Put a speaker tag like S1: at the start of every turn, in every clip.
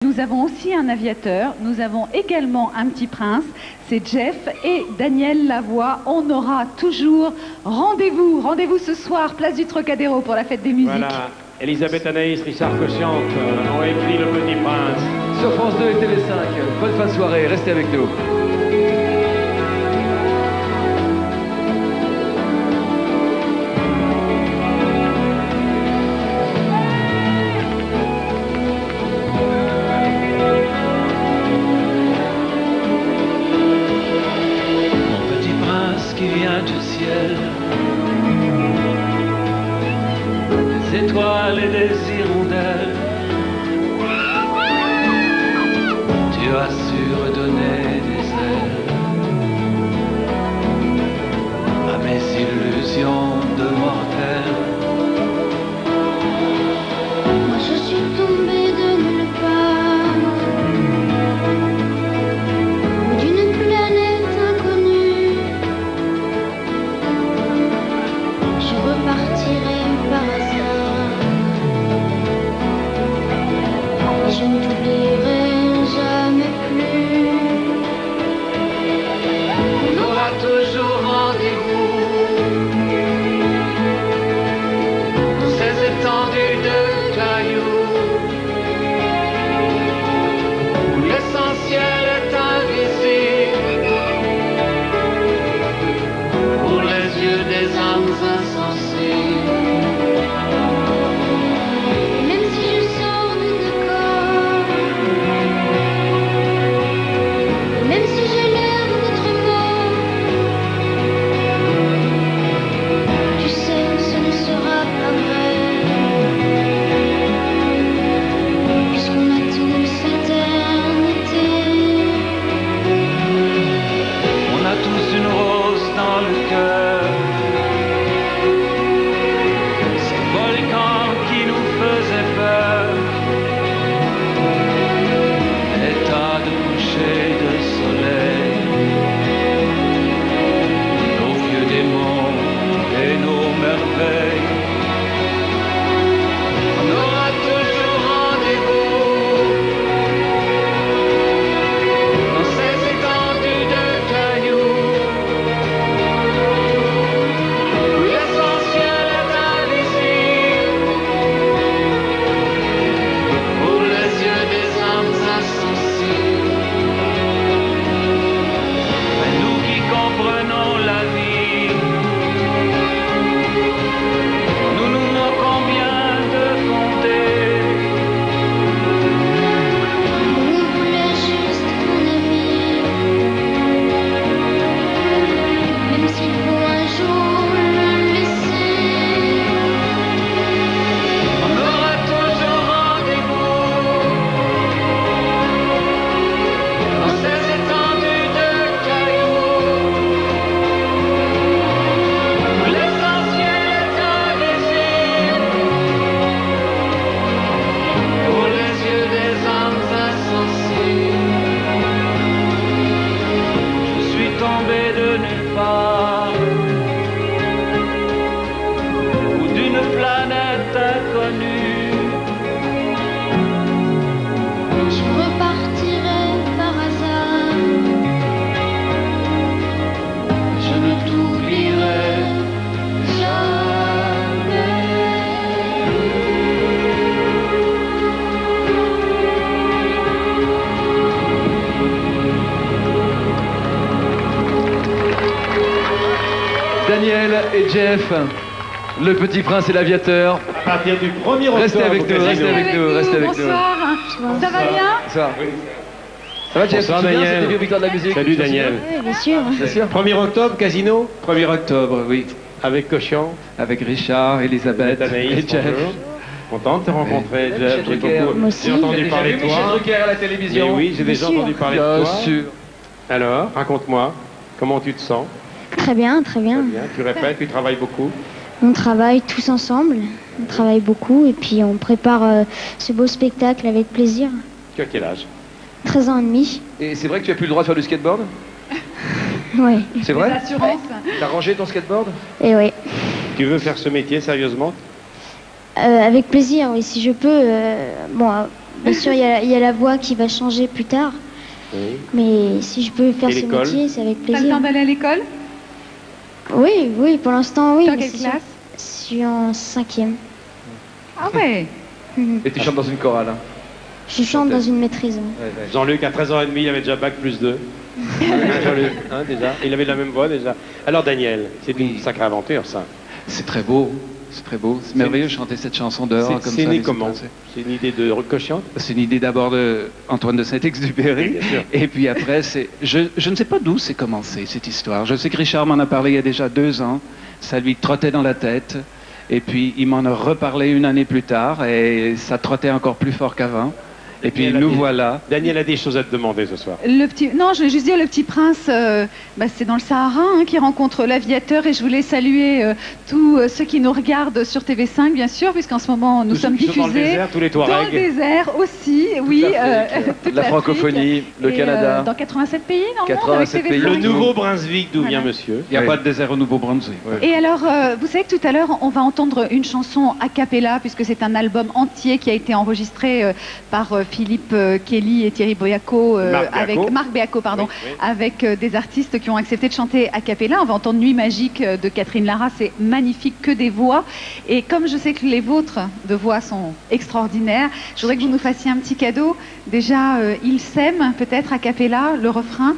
S1: Nous avons aussi un aviateur, nous avons également un petit prince, c'est Jeff et Daniel Lavoie. On aura toujours rendez-vous ce soir, place du Trocadéro pour la fête des musiques.
S2: Voilà, Elisabeth Anaïs, Richard Cochiante ont écrit Le Petit Prince.
S3: Sur France 2 et TV5, bonne fin de soirée, restez avec nous.
S4: Qui vient du ciel, des étoiles et des hirondelles, tu as su redonner des ailes à mes illusions de mortel.
S5: Moi je suis tombée de nulle part, d'une planète inconnue. Je repartirai par hasard, et je ne t'oublierai jamais plus.
S4: On aura toujours rendez-vous dans ces étendues de cailloux où l'essentiel est invisible pour les yeux des âmes insensibles.
S5: Même si je sors de ce corps, même si j'ai l'air d'être mort, tu sais, ce ne sera pas vrai, puisqu'on a tous éternité.
S4: On a tous une rose dans le cœur, ce volcan qui nous faisait peur, des tas de couchers de soleil, nos vieux démons et nos merveilles. On aura toujours rendez-vous dans ces étendues de cailloux où l'essentiel est invisible pour les yeux des âmes insensibles. Mais nous qui comprenons la vie, nous nous moquons bien de compter.
S5: On voulait juste ton ami, même s'il faut un jour le laisser.
S4: On aura toujours rendez-vous dans ces étendues de cailloux où l'essentiel est invisible pour les yeux des âmes insensibles. Je suis tombé de nulle part ou d'une planète inconnue.
S5: Je repartirai par hasard,
S4: Je ne t'oublierai
S5: jamais.
S3: Daniel et Jeff, le petit prince et l'aviateur.
S2: À partir du 1er octobre.
S3: Restez avec nous, restez avec nous, restez avec nous.
S1: Bonsoir, ça va bien?
S3: Ça va Jeff,
S2: Bonsoir,
S3: tu te souviens,
S2: Daniel.
S3: c'était vieux victoire de la musique.
S2: Salut
S3: Tu te
S2: Daniel.
S5: Oui, bien sûr.
S3: souviens Bien sûr.
S2: 1er octobre, Casino.
S3: 1er octobre, oui.
S2: Avec Cochiante,
S3: Avec Richard, Elisabeth
S2: Anaïs,
S3: et Jeff.
S2: bonjour. Content de te rencontrer,
S3: Ouais,
S2: Jeff.
S3: Michel
S2: J'ai
S3: Drucker.
S2: beaucoup-
S5: Moi aussi.
S2: j'ai entendu
S3: J'ai
S2: parler
S3: vu
S2: de
S3: Michel
S2: toi.
S3: Drucker à la
S2: Mais
S3: télévision.
S2: oui, j'ai déjà
S5: Bien
S2: entendu
S5: sûr.
S2: parler de
S3: Bien
S2: toi.
S3: sûr.
S2: Alors, raconte-moi, comment tu te sens?
S5: Très bien, très bien.
S2: Très bien. Tu répètes, tu travailles beaucoup.
S5: On travaille tous ensemble, on travaille beaucoup et puis on prépare ce beau spectacle avec plaisir.
S2: Tu as quel âge?
S5: 13 ans et demi.
S3: Et c'est vrai que tu as plus le droit de faire du skateboard?
S5: Oui.
S3: C'est vrai?
S1: L'assurance.
S3: T'as rangé ton skateboard?
S5: Et oui.
S2: Tu veux faire ce métier sérieusement?
S5: Avec plaisir, oui, si je peux. Bon, Bien sûr, il y a la voix qui va changer plus tard.
S2: Oui.
S5: Mais si je peux faire
S2: Et
S5: ce
S2: l'école?
S5: métier, c'est avec
S1: T'as le
S5: plaisir.
S1: temps d'aller à l'école?
S5: Oui, pour l'instant, oui.
S1: Dans
S5: mais
S1: quelle
S5: c'est sûr.
S1: classe?
S5: Je suis en 5e.
S1: Ah ouais.
S3: Et tu chantes dans une chorale. Hein.
S5: Je chante dans une maîtrise.
S2: Jean-Luc, à 13 ans et demi, il avait déjà bac plus 2. Jean-Luc, hein, déjà. Il avait la même voix, déjà. Alors, Daniel, c'est une sacrée aventure, ça.
S3: C'est très beau. C'est très beau. C'est merveilleux de chanter cette chanson dehors comme ça.
S2: C'est né
S3: les
S2: comment?
S3: Français.
S2: C'est une idée de Cochian?
S3: C'est une idée d'abord d'Antoine de Saint-Exupéry.
S2: Bien sûr.
S3: Et puis après, je ne sais pas d'où c'est commencé, cette histoire. Je sais que Richard m'en a parlé il y a déjà 2 ans. Ça lui trottait dans la tête. Et puis, il m'en a reparlé une année plus tard. Et ça trottait encore plus fort qu'avant. Et puis, nous voilà.
S2: Daniel a des choses à te demander ce soir.
S1: Non, je vais juste dire, le petit prince, c'est dans le Sahara qui rencontre l'aviateur, et je voulais saluer tous ceux qui nous regardent sur TV5, bien sûr, puisqu'en ce moment nous sommes diffusés
S2: dans le désert, tous les
S1: dans le
S2: Touaregs.
S1: désert aussi, oui, toute
S3: la
S1: l'Afrique.
S3: francophonie, le
S1: Et,
S3: Canada.
S1: dans 87 pays dans le monde,
S3: 87
S1: avec TV5.
S3: pays.
S2: Le Nouveau-Brunswick, d'où vient
S1: Voilà.
S2: monsieur?
S3: Il n'y a pas de désert au Nouveau-Brunswick.
S1: Et alors, vous savez que tout à l'heure, on va entendre une chanson a cappella, puisque c'est un album entier qui a été enregistré par Philippe Kelly et Thierry Boyaco, avec Marc Béaco, pardon,
S2: Oui, oui.
S1: avec des artistes qui ont accepté de chanter a cappella. On va entendre Nuit magique de Catherine Lara, c'est magnifique, que des voix. Et comme je sais que les vôtres de voix sont extraordinaires, je voudrais que vous nous fassiez un petit cadeau. Déjà, Ils s'aiment, peut-être a cappella, le refrain.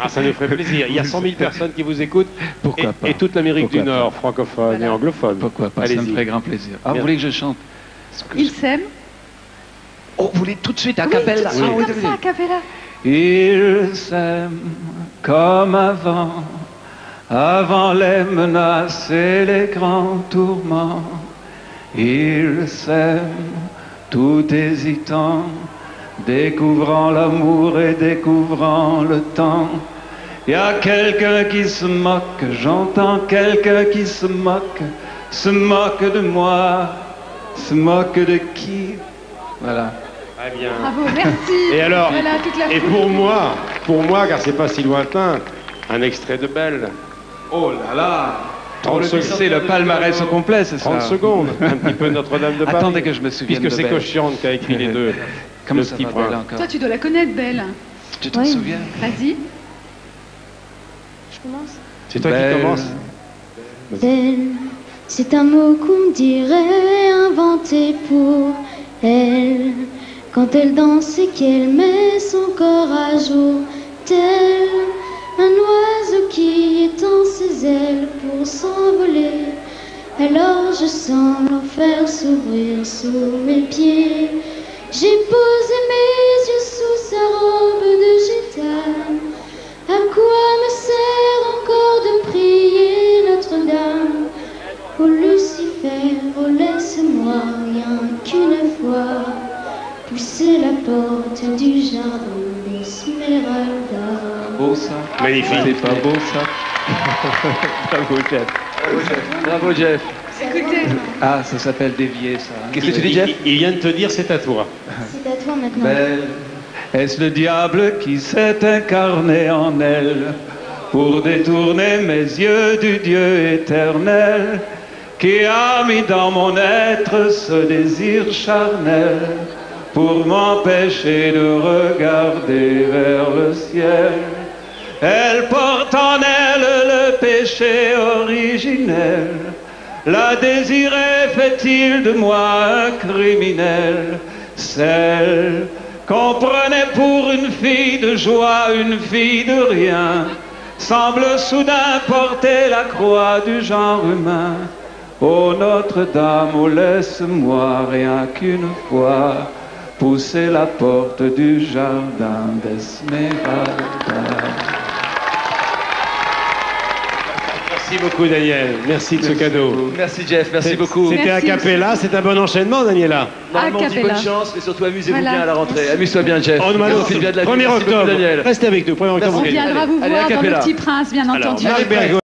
S2: Ah, ça nous ferait plaisir. Il y a 100 000 personnes qui vous écoutent.
S3: Pourquoi pas?
S2: Et toute l'Amérique du
S3: Pourquoi
S2: Nord, francophone
S1: Voilà.
S2: et anglophone.
S3: Pourquoi pas? Ça me
S2: Allez-y.
S3: ferait grand plaisir. Ah,
S2: Bien.
S3: vous voulez que je chante?
S1: Ils s'aiment.
S3: Oh, vous voulez tout de suite à
S1: Oui,
S3: cappella?
S1: tout de suite, comme ça, a cappella.
S3: Ils s'aiment comme avant, avant les menaces et les grands tourments. Ils s'aiment tout hésitant, découvrant l'amour et découvrant le temps. Il y a quelqu'un qui se moque, j'entends quelqu'un qui se moque de moi, se moque de qui? Voilà.
S2: Très bien.
S1: Bravo, merci.
S2: Et alors,
S1: Voilà, toute la
S2: et
S1: foule.
S2: pour moi, car c'est pas si lointain, un extrait de Belle.
S3: Oh là là!
S2: 30 secondes.
S3: C'est le palmarès au complet, c'est ça?
S2: 30 secondes. Un petit peu Notre-Dame de Paris.
S3: Attendez que je me souvienne
S2: Puisque
S3: de
S2: c'est
S3: Belle.
S2: Cochian qui a écrit les deux.
S3: Comment
S2: Le
S3: ça
S2: Petit
S3: va,
S2: Prince.
S3: Belle, encore?
S1: Toi, tu dois la connaître, Belle.
S3: Tu t'en
S5: Oui.
S3: souviens?
S1: Vas-y.
S5: Je commence.
S2: C'est toi
S3: Belle.
S2: qui commences.
S5: Belle, c'est un mot qu'on dirait inventé pour elle. Quand elle danse et qu'elle met son corps à jour, tel un oiseau qui étend ses ailes pour s'envoler. Alors je sens l'enfer s'ouvrir sous mes pieds. J'ai posé mes yeux sous sa robe de gitane. À quoi me sert encore de prier Notre-Dame? Oh Lucifer, oh laisse-moi rien qu'une fois pousser la porte du jardin d'Esmeralda.
S3: Beau ça?
S2: Magnifique.
S3: C'est pas beau ça?
S2: Bravo, Jeff.
S3: Bravo Jeff.
S1: Écoutez.
S3: Ah, ça s'appelle dévier ça. Qu'est-ce que tu dis
S2: Il-
S3: Jeff?
S2: Il vient de te dire c'est à toi.
S5: C'est à toi maintenant.
S3: Belle, est-ce le diable qui s'est incarné en elle pour détourner mes yeux du Dieu éternel qui a mis dans mon être ce désir charnel pour m'empêcher de regarder vers le ciel? Elle porte en elle le péché originel. La désirer fait-il de moi un criminel? Celle qu'on prenait pour une fille de joie, une fille de rien, semble soudain porter la croix du genre humain. Ô Notre-Dame, oh laisse-moi rien qu'une fois pousser la porte du jardin d'Esmeralda.
S2: Merci beaucoup, Daniel. Merci de ce cadeau.
S6: Merci Jeff, merci beaucoup.
S2: C'était a
S1: Merci
S2: cappella, c'est un bon enchaînement, Daniela.
S6: Normalement, on dit
S1: cappella.
S6: bonne chance, mais surtout amusez-vous
S1: Voilà.
S6: bien à la rentrée. Amuse-toi bien Jeff.
S2: On
S6: Profite bien de la vie.
S2: 1er
S6: Merci beaucoup,
S2: octobre.
S6: Daniel.
S2: Restez avec nous. 1er octobre.
S1: On
S6: Merci.
S1: viendra vous
S6: Allez,
S1: voir
S6: a
S1: dans le
S6: cappella.
S1: Petit Prince, bien
S2: Alors,
S1: entendu.
S2: Marc Bergo.